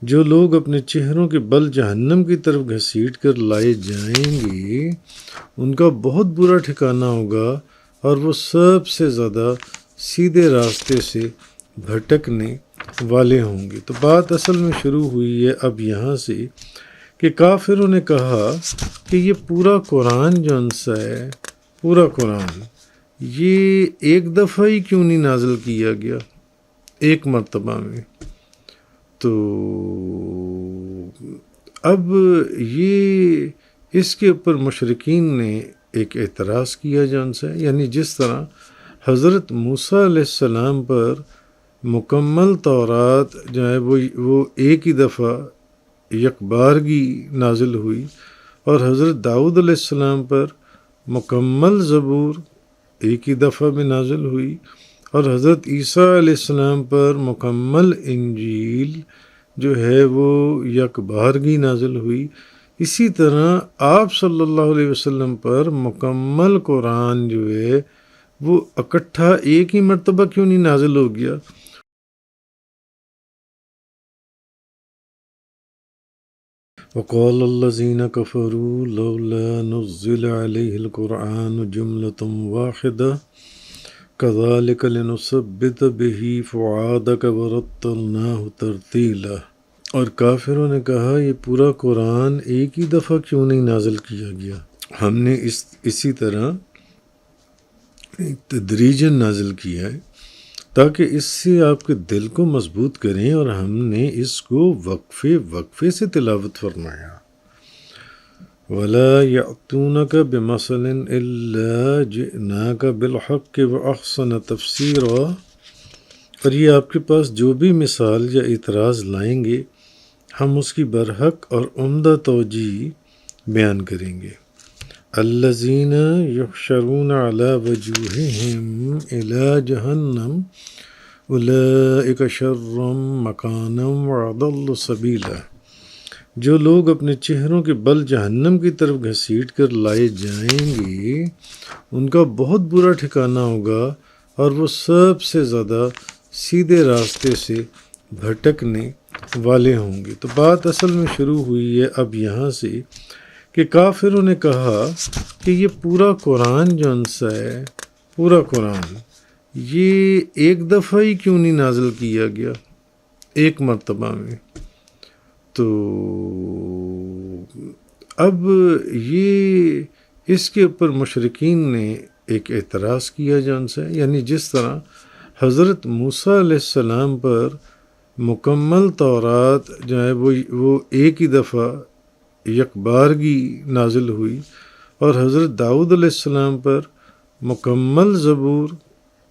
جو لوگ اپنے چہروں کے بل جہنم کی طرف گھسیٹ کر لائے جائیں گے ان کا بہت برا ٹھکانہ ہوگا اور وہ سب سے زیادہ سیدھے راستے سے بھٹکنے والے ہوں گے۔ تو بات اصل میں شروع ہوئی ہے اب یہاں سے کہ کافروں نے کہا کہ یہ پورا قرآن جو انسا ہے، پورا قرآن یہ ایک دفعہ ہی کیوں نہیں نازل کیا گیا، ایک مرتبہ میں؟ تو اب یہ اس کے اوپر مشرکین نے ایک اعتراض کیا جن سے، یعنی جس طرح حضرت موسیٰ علیہ السلام پر مکمل تورات جو ہے وہ ایک ہی دفعہ یکبارگی نازل ہوئی، اور حضرت داؤد علیہ السلام پر مکمل زبور ایک ہی دفعہ میں نازل ہوئی، اور حضرت عیسیٰ علیہ السلام پر مکمل انجیل جو ہے وہ یکبارگی نازل ہوئی، اسی طرح آپ صلی اللہ علیہ وسلم پر مکمل قرآن جو ہے وہ اکٹھا ایک ہی مرتبہ کیوں نہیں نازل ہو گیا؟ وقال الذين كفروا لولا نزل عليه القرآن جملة واحدة كذلك لنثبت به فؤادك ورتلناه ترتيلا۔ اور کافروں نے کہا یہ پورا قرآن ایک ہی دفعہ کیوں نہیں نازل کیا گیا؟ ہم نے اسی طرح تدریجاً نازل کیا ہے تاکہ اس سے آپ کے دل کو مضبوط کریں، اور ہم نے اس کو وقفے وقفے سے تلاوت فرمایا۔ وَلَا يَأْتُونَكَ بِمَثَلٍ إِلَّا جِئْنَاكَ بِالْحَقِّ وَأَحْسَنَ تَفْسِيرًا۔ اور یہ آپ کے پاس جو بھی مثال یا اعتراض لائیں گے ہم اس کی برحق اور عمدہ توجیہ بیان کریں گے۔ الذین یحشرون علی وجوہہم الی جہنم اولئک شر مکانا واضل سبیلا۔ جو لوگ اپنے چہروں کے بل جہنم کی طرف گھسیٹ کر لائے جائیں گے ان کا بہت برا ٹھکانہ ہوگا، اور وہ سب سے زیادہ سیدھے راستے سے بھٹکنے والے ہوں گے۔ تو بات اصل میں شروع ہوئی ہے اب یہاں سے کہ کافروں نے کہا کہ یہ پورا قرآن جو انسا ہے، پورا قرآن یہ ایک دفعہ ہی کیوں نہیں نازل کیا گیا، ایک مرتبہ میں؟ تو اب یہ اس کے اوپر مشرکین نے ایک اعتراض کیا جن سے، یعنی جس طرح حضرت موسیٰ علیہ السلام پر مکمل تورات جو ہے وہ ایک ہی دفعہ یکبارگی نازل ہوئی، اور حضرت داؤد علیہ السلام پر مکمل زبور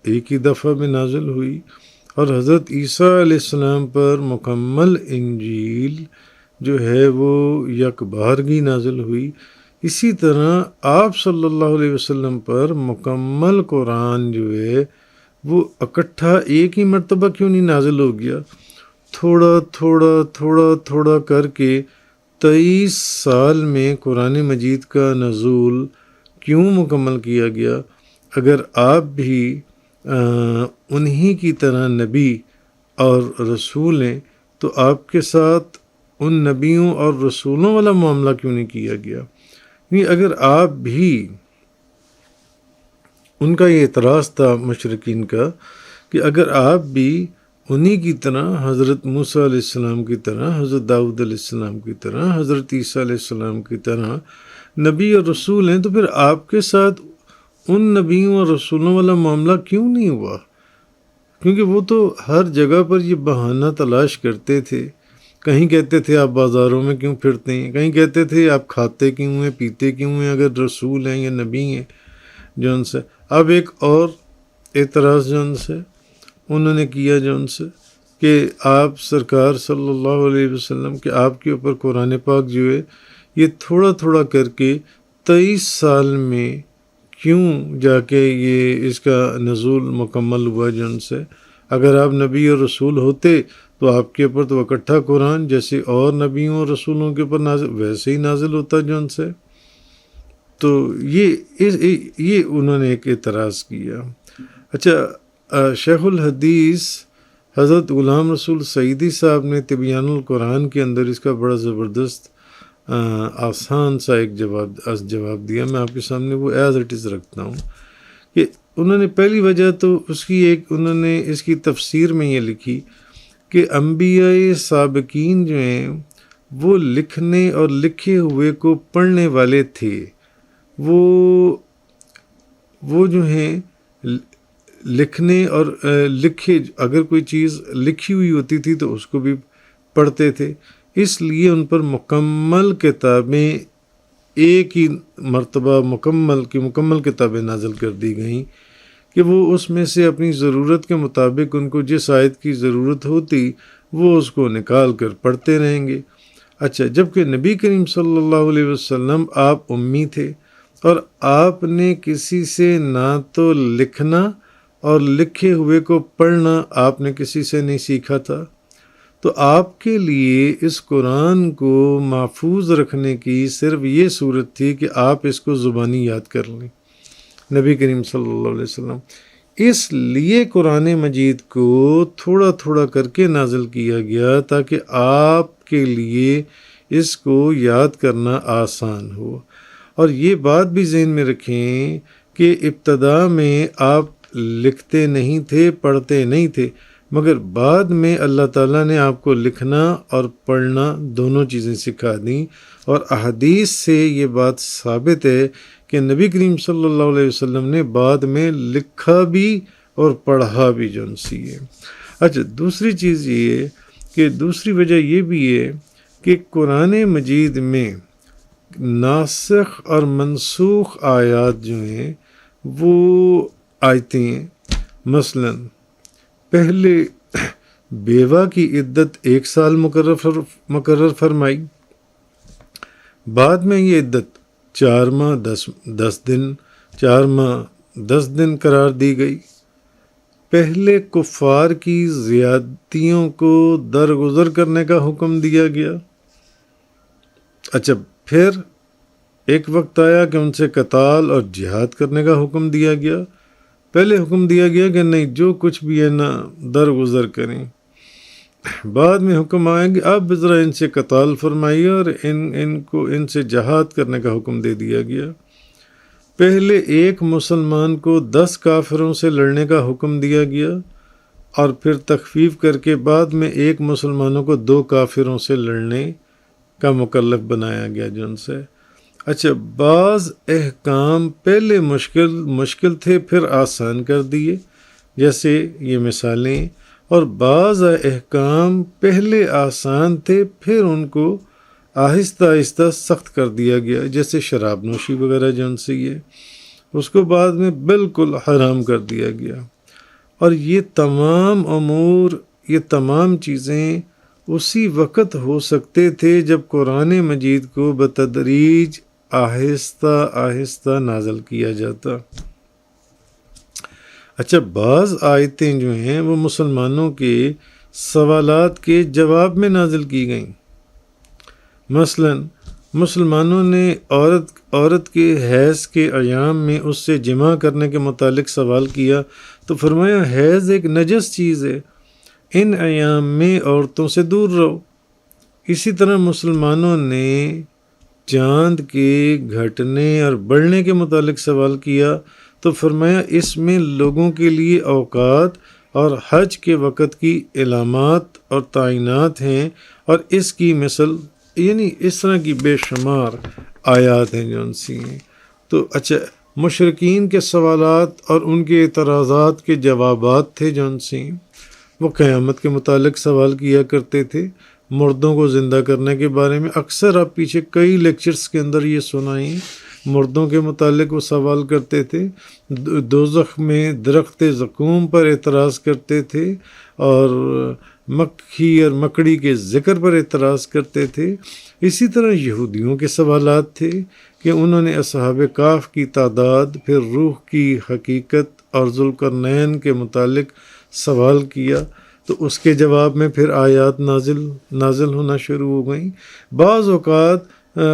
ایک ہی دفعہ میں نازل ہوئی، اور حضرت عیسیٰ علیہ السلام پر مکمل انجیل جو ہے وہ یکبارگی نازل ہوئی، اسی طرح آپ صلی اللہ علیہ وسلم پر مکمل قرآن جو ہے وہ اکٹھا ایک ہی مرتبہ کیوں نہیں نازل ہو گیا؟ تھوڑا تھوڑا تھوڑا تھوڑا کر کے 23 سال میں قرآن مجید کا نزول کیوں مکمل کیا گیا؟ اگر آپ بھی انہی کی طرح نبی اور رسول ہیں تو آپ کے ساتھ ان نبیوں اور رسولوں والا معاملہ کیوں نہیں کیا گیا؟ اگر آپ بھی، ان کا یہ اعتراض تھا مشرکین کا کہ اگر آپ بھی انہی کی طرح، حضرت موسیٰ علیہ السلام کی طرح، حضرت داؤد علیہ السلام کی طرح، حضرت عیسیٰ علیہ السلام کی طرح نبی اور رسول ہیں، تو پھر آپ کے ساتھ ان نبیوں اور رسولوں والا معاملہ کیوں نہیں ہوا؟ کیونکہ وہ تو ہر جگہ پر یہ بہانہ تلاش کرتے تھے۔ کہیں کہتے تھے آپ بازاروں میں کیوں پھرتے ہیں، کہیں کہتے تھے آپ کھاتے کیوں ہیں، پیتے کیوں ہیں اگر رسول ہیں یا نبی ہیں جو ان سے۔ اب ایک اور اعتراض جو ان سے انہوں نے کیا جو ان سے کہ آپ سرکار صلی اللہ علیہ وسلم کہ آپ کے اوپر قرآن پاک جو ہے یہ تھوڑا تھوڑا کر کے 23 سال میں کیوں جا کے یہ اس کا نزول مکمل ہوا جو ان سے؟ اگر آپ نبی اور رسول ہوتے تو آپ کے اوپر تو اکٹھا قرآن جیسے اور نبیوں اور رسولوں کے اوپر نازل ویسے ہی نازل ہوتا جو ان سے۔ تو یہ انہوں نے ایک اعتراض کیا۔ اچھا، شیخ الحدیث حضرت غلام رسول سعیدی صاحب نے تبیان القرآن کے اندر اس کا بڑا زبردست آسان سا ایک جواب دیا. میں آپ کے سامنے وہ ایز اٹ از رکھتا ہوں کہ انہوں نے پہلی وجہ تو انہوں نے اس کی تفسیر میں یہ لکھی کہ انبیاء سابقین جو ہیں وہ لکھنے اور لکھے ہوئے کو پڑھنے والے تھے. وہ جو ہیں لکھنے اور لکھے، اگر کوئی چیز لکھی ہوئی ہوتی تھی تو اس کو بھی پڑھتے تھے، اس لیے ان پر مکمل کتابیں ایک ہی مرتبہ مکمل کتابیں نازل کر دی گئیں کہ وہ اس میں سے اپنی ضرورت کے مطابق ان کو جس آیت کی ضرورت ہوتی وہ اس کو نکال کر پڑھتے رہیں گے. اچھا، جبکہ نبی کریم صلی اللہ علیہ وسلم آپ امی تھے اور آپ نے کسی سے نہ تو لکھنا اور لکھے ہوئے کو پڑھنا آپ نے کسی سے نہیں سیکھا تھا، تو آپ کے لیے اس قرآن کو محفوظ رکھنے کی صرف یہ صورت تھی کہ آپ اس کو زبانی یاد کر لیں. نبی کریم صلی اللہ علیہ وسلم اس لیے قرآن مجید کو تھوڑا تھوڑا کر کے نازل کیا گیا تاکہ آپ کے لیے اس کو یاد کرنا آسان ہو. اور یہ بات بھی ذہن میں رکھیں کہ ابتدا میں آپ لکھتے نہیں تھے، پڑھتے نہیں تھے، مگر بعد میں اللہ تعالیٰ نے آپ کو لکھنا اور پڑھنا دونوں چیزیں سکھا دیں. اور احادیث سے یہ بات ثابت ہے کہ نبی کریم صلی اللہ علیہ وسلم نے بعد میں لکھا بھی اور پڑھا بھی جو سی ہے. اچھا، دوسری چیز یہ ہے کہ دوسری وجہ یہ بھی ہے کہ قرآن مجید میں ناسخ اور منسوخ آیات جو ہیں وہ آیتیں ہیں. مثلا پہلے بیوہ کی عدت 1 سال مقرر فرمائی، بعد میں یہ عدت 4 ماہ 10 دن 4 ماہ 10 دن قرار دی گئی. پہلے کفار کی زیادتیوں کو درگزر کرنے کا حکم دیا گیا. اچھا، پھر ایک وقت آیا کہ ان سے قتال اور جہاد کرنے کا حکم دیا گیا. پہلے حکم دیا گیا کہ نہیں، جو کچھ بھی ہے نا درگزر کریں. بعد میں حکم آیا کہ اب ذرا ان سے قتال فرمائیے اور ان سے جہاد کرنے کا حکم دے دیا گیا. پہلے ایک مسلمان کو 10 کافروں سے لڑنے کا حکم دیا گیا اور پھر تخفیف کر کے بعد میں ایک مسلمانوں کو 2 کافروں سے لڑنے کا مکلف بنایا گیا جن سے. اچھا، بعض احکام پہلے مشکل تھے پھر آسان کر دیے، جیسے یہ مثالیں، اور بعض احکام پہلے آسان تھے پھر ان کو آہستہ آہستہ سخت کر دیا گیا، جیسے شراب نوشی وغیرہ جن سے یہ اس کو بعد میں بالکل حرام کر دیا گیا. اور یہ تمام امور، یہ تمام چیزیں اسی وقت ہو سکتے تھے جب قرآن مجید کو بتدریج آہستہ آہستہ نازل کیا جاتا. اچھا، بعض آیتیں جو ہیں وہ مسلمانوں کے سوالات کے جواب میں نازل کی گئیں. مثلا مسلمانوں نے عورت کے حیض کے ایام میں اس سے جمع کرنے کے متعلق سوال کیا تو فرمایا حیض ایک نجس چیز ہے، ان ایام میں عورتوں سے دور رہو. اسی طرح مسلمانوں نے چاند کے گھٹنے اور بڑھنے کے متعلق سوال کیا تو فرمایا اس میں لوگوں کے لیے اوقات اور حج کے وقت کی علامات اور تعینات ہیں، اور اس کی مثل یعنی اس طرح کی بے شمار آیات ہیں جو ان سی ہیں. تو اچھا، مشرکین کے سوالات اور ان کے اعتراضات کے جوابات تھے جو ان سی، وہ قیامت کے متعلق سوال کیا کرتے تھے، مردوں کو زندہ کرنے کے بارے میں. اکثر آپ پیچھے کئی لیکچرز کے اندر یہ سنائیں، مردوں کے متعلق وہ سوال کرتے تھے. دوزخ میں درخت زقوم پر اعتراض کرتے تھے اور مکھی اور مکڑی کے ذکر پر اعتراض کرتے تھے. اسی طرح یہودیوں کے سوالات تھے کہ انہوں نے اصحاب کہف کی تعداد، پھر روح کی حقیقت اور ذوالقرنین کے متعلق سوال کیا تو اس کے جواب میں پھر آیات نازل ہونا شروع ہو گئیں. بعض اوقات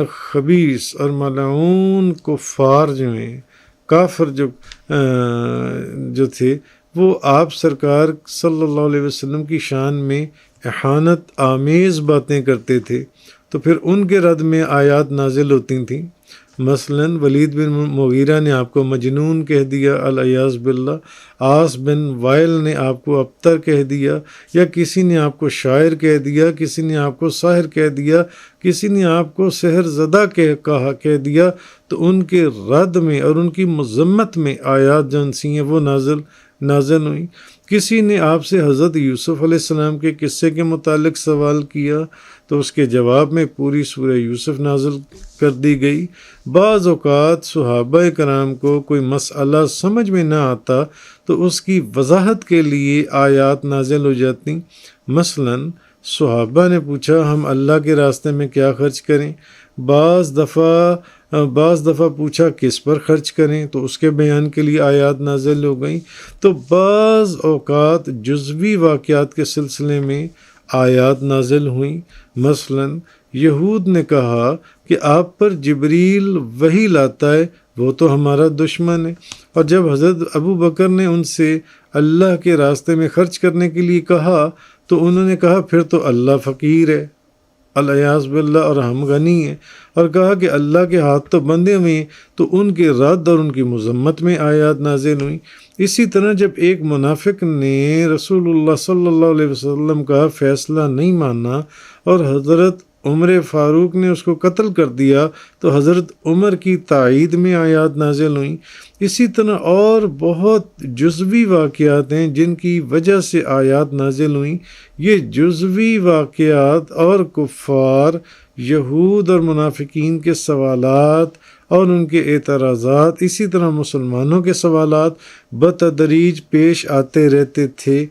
خبیث اور ملعون کفار جو ہیں، کافر جو تھے، وہ آپ سرکار صلی اللہ علیہ وسلم کی شان میں احانت آمیز باتیں کرتے تھے تو پھر ان کے رد میں آیات نازل ہوتی تھیں. مثلا ولید بن مغیرہ نے آپ کو مجنون کہہ دیا العیاذ باللہ، عاص بن وائل نے آپ کو ابتر کہہ دیا، یا کسی نے آپ کو شاعر کہہ دیا، کسی نے آپ کو ساحر کہہ دیا، کسی نے آپ کو سحر زدہ کہہ دیا، تو ان کے رد میں اور ان کی مذمت میں آیات جو سی ہیں وہ نازل ہوئیں. کسی نے آپ سے حضرت یوسف علیہ السلام کے قصے کے متعلق سوال کیا تو اس کے جواب میں پوری سورہ یوسف نازل کر دی گئی. بعض اوقات صحابہ کرام کو کوئی مسئلہ سمجھ میں نہ آتا تو اس کی وضاحت کے لیے آیات نازل ہو جاتی. مثلا صحابہ نے پوچھا ہم اللہ کے راستے میں کیا خرچ کریں، بعض دفعہ پوچھا کس پر خرچ کریں تو اس کے بیان کے لیے آیات نازل ہو گئیں. تو بعض اوقات جزوی واقعات کے سلسلے میں آیات نازل ہوئیں. مثلا یہود نے کہا کہ آپ پر جبریل وحی لاتا ہے، وہ تو ہمارا دشمن ہے، اور جب حضرت ابو بکر نے ان سے اللہ کے راستے میں خرچ کرنے کے لیے کہا تو انہوں نے کہا پھر تو اللہ فقیر ہے العیاذ باللہ اور ہم غنی ہیں، اور کہا کہ اللہ کے ہاتھ تو بندھے ہوئے ہیں، تو ان کے رد اور ان کی مذمت میں آیات نازل ہوئیں. اسی طرح جب ایک منافق نے رسول اللہ صلی اللہ علیہ وسلم کا فیصلہ نہیں مانا اور حضرت عمر فاروق نے اس کو قتل کر دیا تو حضرت عمر کی تائید میں آیات نازل ہوئیں. اسی طرح اور بہت جزوی واقعات ہیں جن کی وجہ سے آیات نازل ہوئیں. یہ جزوی واقعات اور کفار، یہود اور منافقین کے سوالات اور ان کے اعتراضات، اسی طرح مسلمانوں کے سوالات بتدریج پیش آتے رہتے تھے.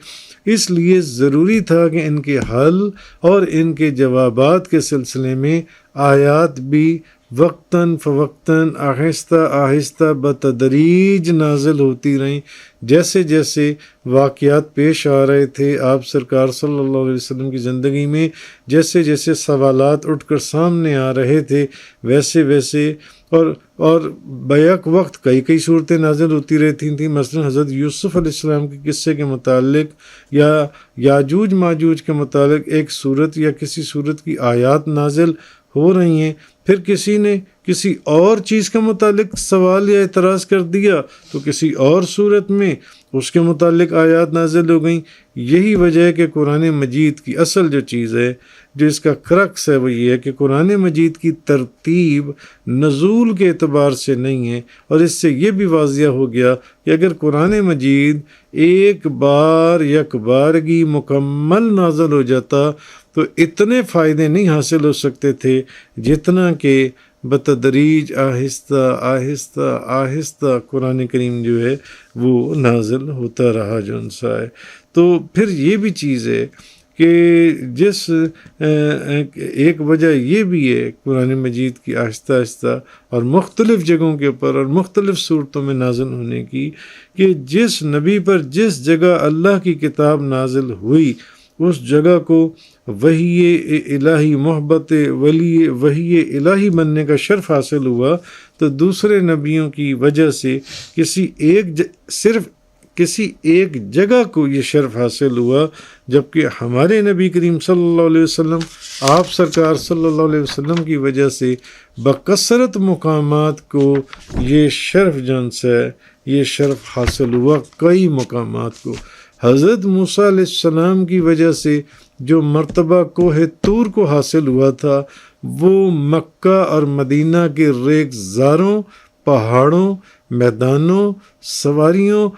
اس لیے ضروری تھا کہ ان کے حل اور ان کے جوابات کے سلسلے میں آیات بھی وقتاً فوقتاً آہستہ آہستہ بتدریج نازل ہوتی رہیں. جیسے جیسے واقعات پیش آ رہے تھے آپ سرکار صلی اللہ علیہ وسلم کی زندگی میں، جیسے جیسے سوالات اٹھ کر سامنے آ رہے تھے، ویسے ویسے اور بیک وقت کئی صورتیں نازل ہوتی رہتی تھیں. مثلا حضرت یوسف علیہ السلام کے قصے کے متعلق یا یاجوج ماجوج کے متعلق ایک صورت یا کسی صورت کی آیات نازل ہو رہی ہیں، پھر کسی نے کسی اور چیز کے متعلق سوال یا اعتراض کر دیا تو کسی اور صورت میں اس کے متعلق آیات نازل ہو گئیں. یہی وجہ ہے کہ قرآن مجید کی اصل جو چیز ہے، جو اس کا کرکس ہے، وہ یہ ہے کہ قرآن مجید کی ترتیب نزول کے اعتبار سے نہیں ہے. اور اس سے یہ بھی واضح ہو گیا کہ اگر قرآن مجید ایک بار یکبارگی مکمل نازل ہو جاتا تو اتنے فائدے نہیں حاصل ہو سکتے تھے جتنا کہ بتدریج آہستہ آہستہ آہستہ قرآن کریم جو ہے وہ نازل ہوتا رہا جو انسا ہے. تو پھر یہ بھی چیز ہے کہ ایک وجہ یہ بھی ہے قرآن مجید کی آہستہ آہستہ اور مختلف جگہوں کے اوپر اور مختلف صورتوں میں نازل ہونے کی، کہ جس نبی پر جس جگہ اللہ کی کتاب نازل ہوئی اس جگہ کو وحی الہی محبت وحی الہی بننے کا شرف حاصل ہوا، تو دوسرے نبیوں کی وجہ سے صرف کسی ایک جگہ کو یہ شرف حاصل ہوا، جبکہ ہمارے نبی کریم صلی اللہ علیہ وسلم، آپ سرکار صلی اللہ علیہ وسلم کی وجہ سے بکثرت مقامات کو یہ شرف جن سے یہ شرف حاصل ہوا، کئی مقامات کو. حضرت موسیٰ علیہ السلام کی وجہ سے جو مرتبہ کوہ طور کو حاصل ہوا تھا وہ مکہ اور مدینہ کے ریگزاروں، پہاڑوں، میدانوں، سواریوں،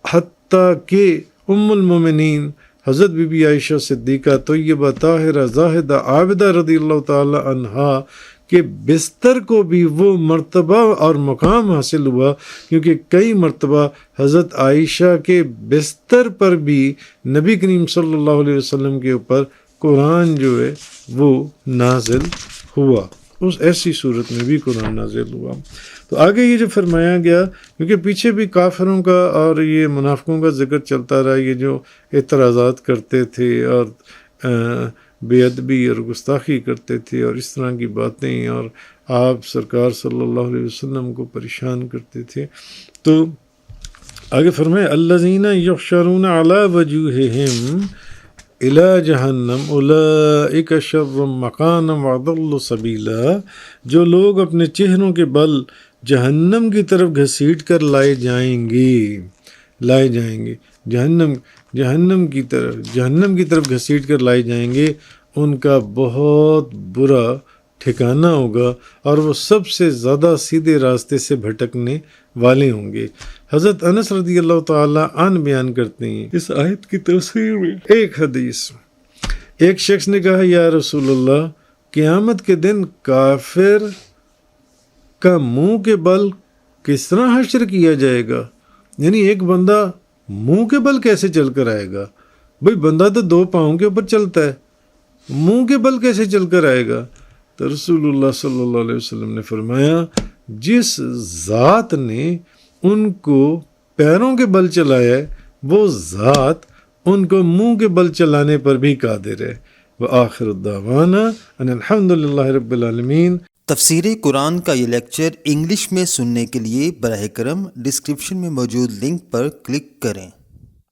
حتیٰ کہ ام المومنین حضرت بی بی عائشہ صدیقہ طیبہ طاہرہ زاہدہ عابدہ رضی اللہ تعالی عنہا کہ بستر کو بھی وہ مرتبہ اور مقام حاصل ہوا، کیونکہ کئی مرتبہ حضرت عائشہ کے بستر پر بھی نبی کریم صلی اللہ علیہ وسلم کے اوپر قرآن جو ہے وہ نازل ہوا، اس ایسی صورت میں بھی قرآن نازل ہوا. تو آگے یہ جو فرمایا گیا، کیونکہ پیچھے بھی کافروں کا اور یہ منافقوں کا ذکر چلتا رہا، یہ جو اعتراضات کرتے تھے اور بے ادبی اور گستاخی کرتے تھے اور اس طرح کی باتیں، اور آپ سرکار صلی اللہ علیہ وسلم کو پریشان کرتے تھے. تو آگے فرمائے الذین یحشرون علی وجوہہم الی جہنم اولئک شر مقاما واضل سبیلا، جو لوگ اپنے چہروں کے بل جہنم کی طرف گھسیٹ کر لائے جائیں گے جہنم کی طرف گھسیٹ کر لائے جائیں گے، ان کا بہت برا ٹھکانہ ہوگا اور وہ سب سے زیادہ سیدھے راستے سے بھٹکنے والے ہوں گے۔ حضرت انس رضی اللہ تعالی عنہ بیان کرتے ہیں اس آیت کی تفسیر میں ایک حدیث، ایک شخص نے کہا یا رسول اللہ، قیامت کے دن کافر کا منہ کے بل کس طرح حشر کیا جائے گا؟ یعنی ایک بندہ منہ کے بل کیسے چل کر آئے گا؟ بھئی بندہ تو 2 پاؤں کے اوپر چلتا ہے، منہ کے بل کیسے چل کر آئے گا؟ تو رسول اللہ صلی اللہ علیہ وسلم نے فرمایا جس ذات نے ان کو پیروں کے بل چلایا ہے وہ ذات ان کو منہ کے بل چلانے پر بھی قادر ہے۔ وآخر دعوانا ان الحمد للہ رب العالمین۔ تفسیر قرآن کا یہ لیکچر انگلش میں سننے کے لیے براہ کرم ڈسکرپشن میں موجود لنک پر کلک کریں۔